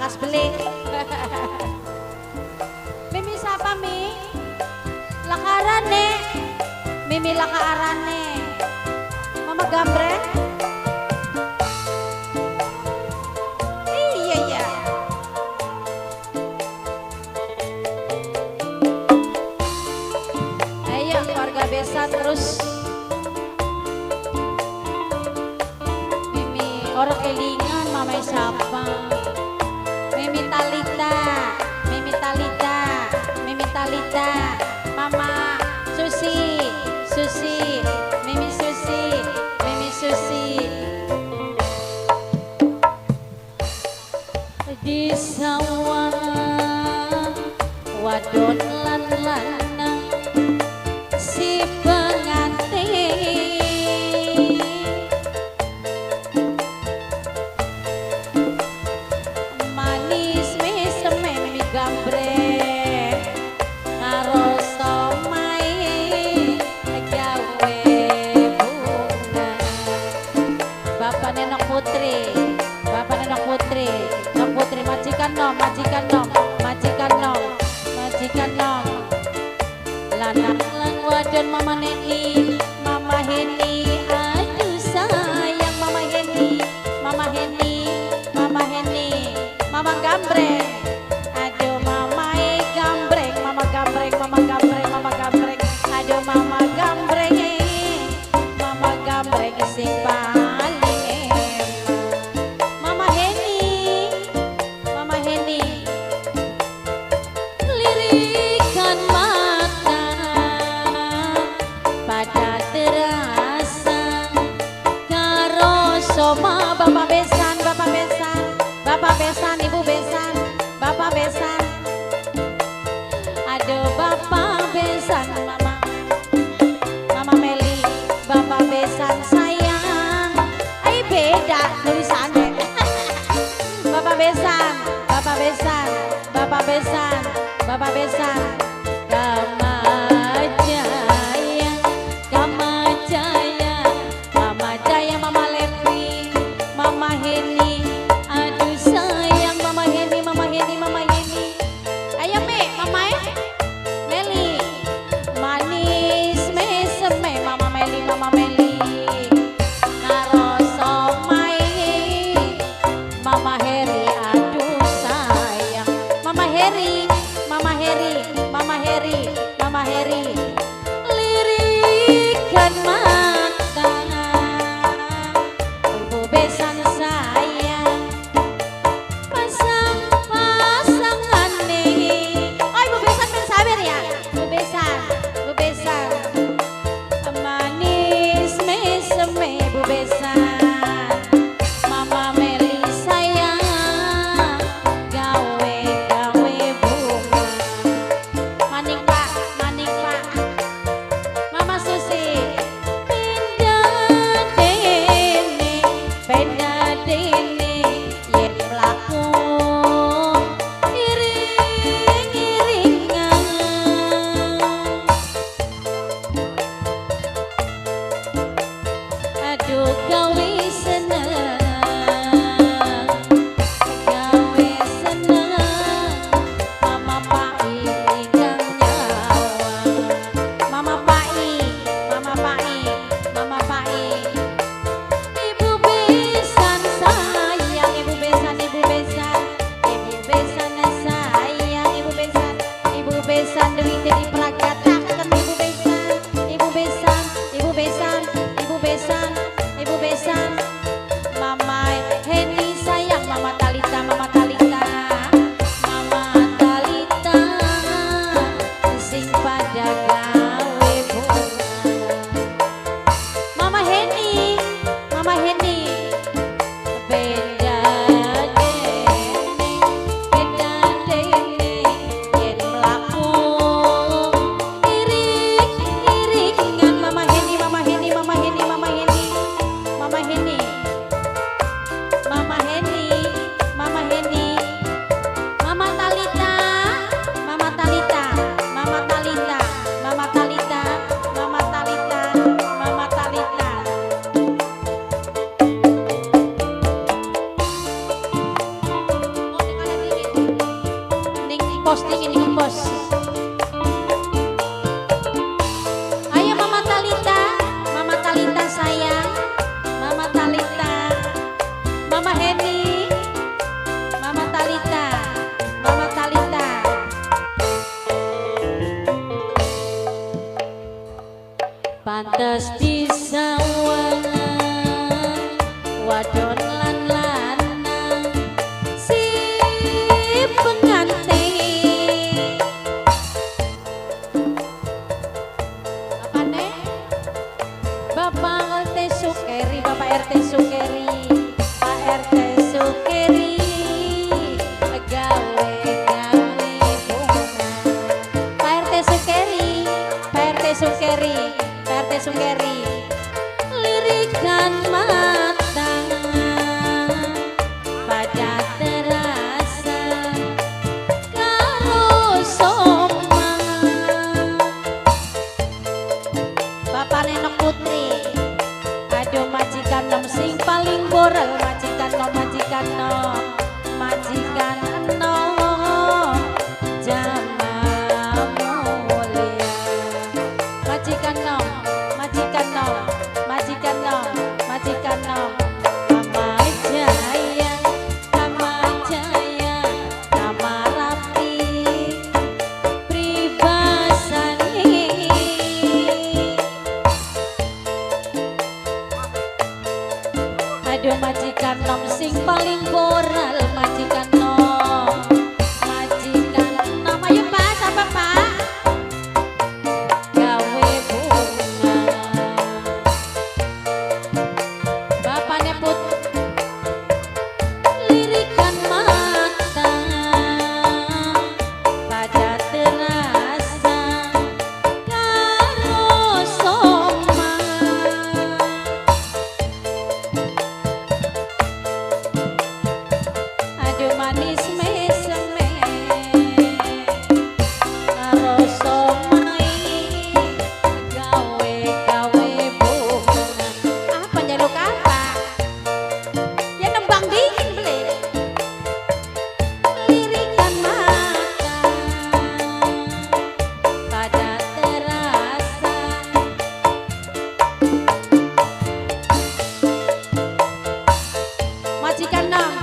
kas beli. Mimi siapa Mi? Lakarane. Mimi lakarane. Mama gambreng. Iya iya. Ayo keluarga besan terus. Mimi orang kelingan mama siapa? Mimi Talita, Mimi Talita, Mimi Talita, Mama Susi, Susi, Mimi Susi, Mimi Susi. Di sawah wadon lan lanang si pengantin manis mesem mi gambreng karo somai gawe bunga Bapak Nenok Putri, Bapak Nenok Putri, Nok Putri majikan nom, majikan nom, majikan nom, majikan nom. Lanang lang wadon Mama Neni, Mama Heni, aduh sayang Mama Heni, Mama Heni, Mama Heni, Mama gambreng, aduh Mama gambreng, Mama gambreng, Mama gambreng, Mama gambreng, aduh Mama gambreng, Mama gambreng sing paling emang. Mama Heni, Mama Heni, lirikan mata pada terasa karo soma Bapak besan, Bapak besan, Bapak besan, Ibu besan, Bapak besan, aduh Bapak besan, Mama, Mama Meli, Bapak besan sayang, ay beda tulisannya. Bapak besan, Bapak besan, Bapak besan, Bapak besan, Kamajaya, Kamajaya, Kamajaya, Mama Levi, Mama Heni, aduh sayang Mama Heni, Mama Heni, Mama Heni. Ayo Me, Mama Meli, manis mesem Mama Meli, Mama Meli, karo somai Mama Heri, aduh sayang Mama Heri, Mama Heri, Mama Heri, Mama Heri, lirikan mata Ibu besan sayang pasang-pasangan nih. Oh Ibu besan ben sabar ya, Ibu besan, Ibu besan, manis mesem Ibu besan, Mama Meli sayang gawe gawe bunga. Maning Pak, Mama Susi, benda dene yen mlaku iring-iringan. Aduh gawe seneng, gawe seneng, Mama Pai ingkang nyawa, Mama Pai, Mama Pai, Mama Pai, Ibu besan sayang posting ini ngepost. Ayo Mama Talita, Mama Talita sayang, Mama Talita, Mama Heni, Mama Talita, Mama Talita. Pantes disawangan wadon lan lanang si pengantin. Apane? Bapak RT Sukeri, Bapak RT Sukeri, Pak RT Sukeri, gawe-gawe bunga. Pak RT Sukeri, Pak RT Sukeri, Pak RT Sukeri, lirikan matang pada terasa karo somang. Bapak Nenok Putri, aduh majikan nom sing paling boral, majikan nom, majikan nom, majikan nom jamaah mulia. Majikan nom, majikan nom, majikan nom, majikan nom. Nama Jaya, nama Jaya, nama Rapi, pribasani. Aduh majikan nom sing paling boral, majikan nom, majikan nom. Ayo Pak, siapa Pak? Gawe bunga. Bapaknya Put, lirikan mata pada terasa karo somang. Aduh manis meseme karo somai, gawe-gawe bunga. Apa jaluk apa? Ya nembang dingin beli. Lirikan mata pada terasa majikan nom.